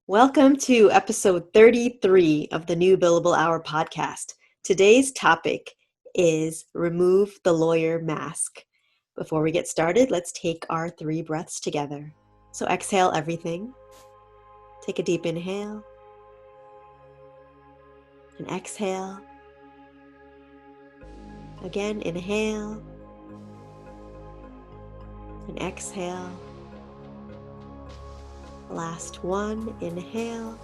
Welcome to episode 33 of the New Billable Hour podcast. Today's topic is remove the lawyer mask. Before we get started, let's take our 3 breaths together. So exhale everything. Take a deep inhale and exhale. Again, inhale and exhale. Last one, inhale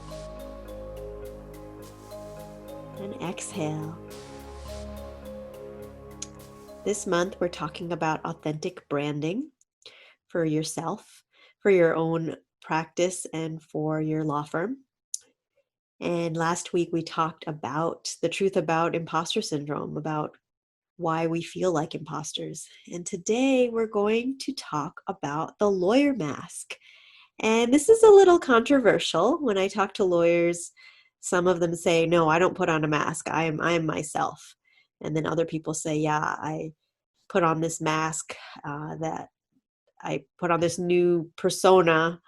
and exhale. This month, we're talking about authentic branding for yourself, for your own practice, and for your law firm. And last week, we talked about the truth about imposter syndrome, about why we feel like imposters. And today, we're going to talk about the lawyer mask. And this is a little controversial. When I talk to lawyers, some of them say, no, I don't put on a mask. I am myself. And then other people say, yeah, I put on this mask, that I put on this new persona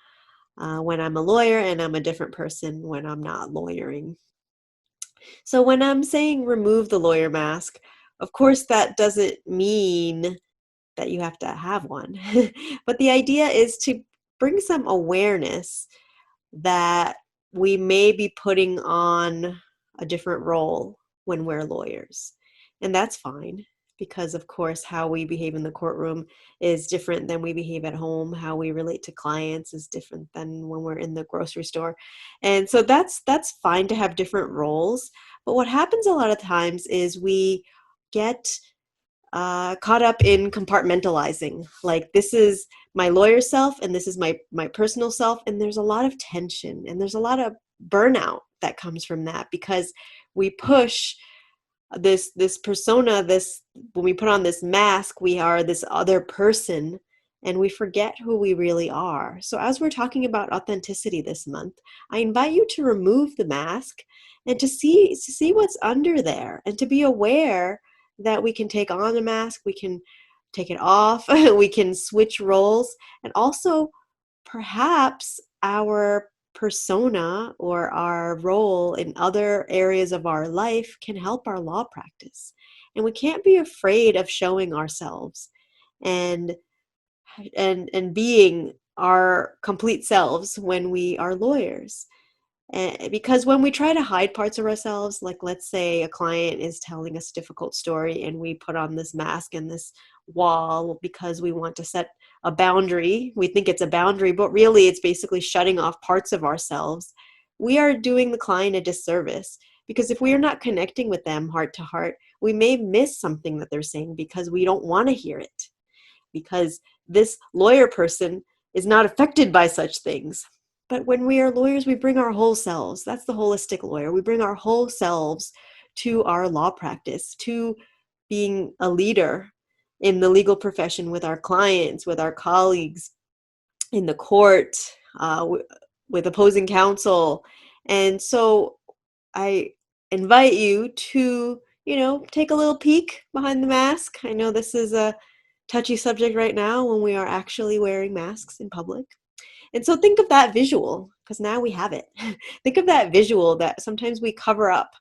when I'm a lawyer, and I'm a different person when I'm not lawyering. So when I'm saying remove the lawyer mask, of course, that doesn't mean that you have to have one. But the idea is to bring some awareness that we may be putting on a different role when we're lawyers. And that's fine, because of course, how we behave in the courtroom is different than we behave at home. How we relate to clients is different than when we're in the grocery store. And so that's fine to have different roles. But what happens a lot of times is we get caught up in compartmentalizing. Like, this is my lawyer self and this is my personal self. And there's a lot of tension and there's a lot of burnout that comes from that, because we push this persona, when we put on this mask, we are this other person and we forget who we really are. So as we're talking about authenticity this month, I invite you to remove the mask and to see what's under there, and to be aware that we can take on a mask, we can take it off, we can switch roles, and also perhaps our persona or our role in other areas of our life can help our law practice. And we can't be afraid of showing ourselves and being our complete selves when we are lawyers. Because when we try to hide parts of ourselves, like let's say a client is telling us a difficult story and we put on this mask and this wall because we want to set a boundary, we think it's a boundary, but really it's basically shutting off parts of ourselves, we are doing the client a disservice. Because if we are not connecting with them heart to heart, we may miss something that they're saying because we don't want to hear it. Because this lawyer person is not affected by such things. But when we are lawyers, we bring our whole selves. That's the holistic lawyer. We bring our whole selves to our law practice, to being a leader in the legal profession with our clients, with our colleagues, in the court, with opposing counsel. And so I invite you to, take a little peek behind the mask. I know this is a touchy subject right now when we are actually wearing masks in public. And so think of that visual, because now we have it. Think of that visual that sometimes we cover up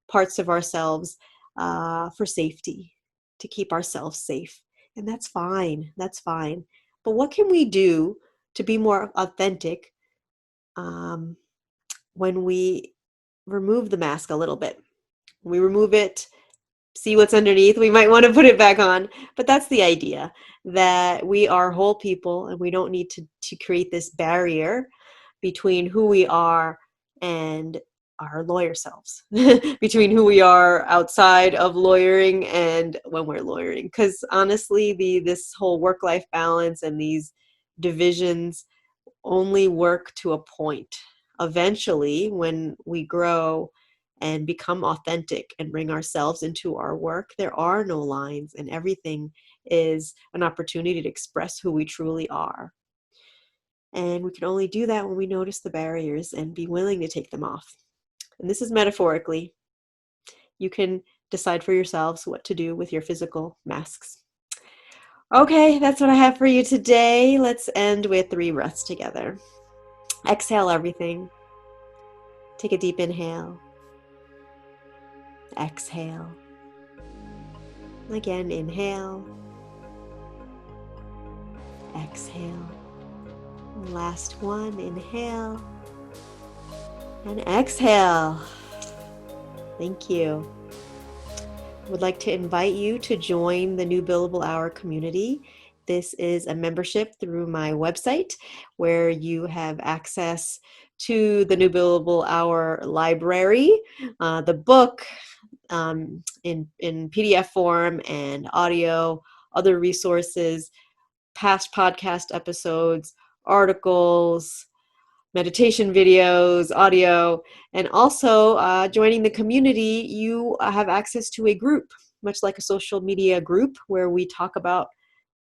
parts of ourselves for safety, to keep ourselves safe. And that's fine. That's fine. But what can we do to be more authentic when we remove the mask a little bit? We remove it, see what's underneath. We might want to put it back on, but that's the idea, that we are whole people and we don't need to create this barrier between who we are and our lawyer selves, between who we are outside of lawyering and when we're lawyering. Because honestly, this whole work-life balance and these divisions only work to a point. Eventually, when we grow and become authentic and bring ourselves into our work, there are no lines, and everything is an opportunity to express who we truly are. And we can only do that when we notice the barriers and be willing to take them off. And this is metaphorically. You can decide for yourselves what to do with your physical masks. Okay, that's what I have for you today. Let's end with 3 breaths together. Exhale everything. Take a deep inhale. Exhale. Again, inhale. Exhale. Last one, inhale. And exhale. Thank you. I would like to invite you to join the New Billable Hour community. This is a membership through my website where you have access to the New Billable Hour library, the book in PDF form and audio, other resources, past podcast episodes, articles, meditation videos, audio, and also joining the community, you have access to a group, much like a social media group where we talk about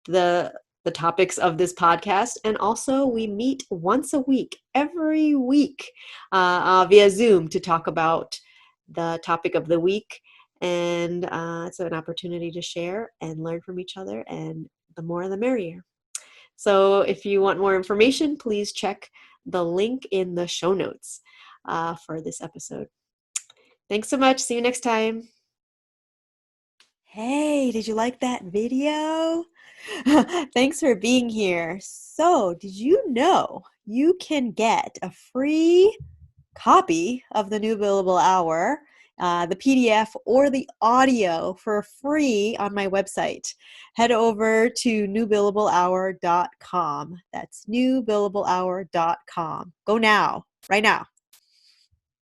the topics of this podcast. And also we meet once a week, every week, via Zoom to talk about the topic of the week. And it's an opportunity to share and learn from each other, and the more the merrier. So if you want more information, please check the link in the show notes for this episode. Thanks so much. See you next time. Hey, did you like that video? Thanks for being here. So, did you know you can get a free copy of the New Billable Hour, the PDF or the audio for free on my website? Head over to newbillablehour.com. That's newbillablehour.com. Go now, right now.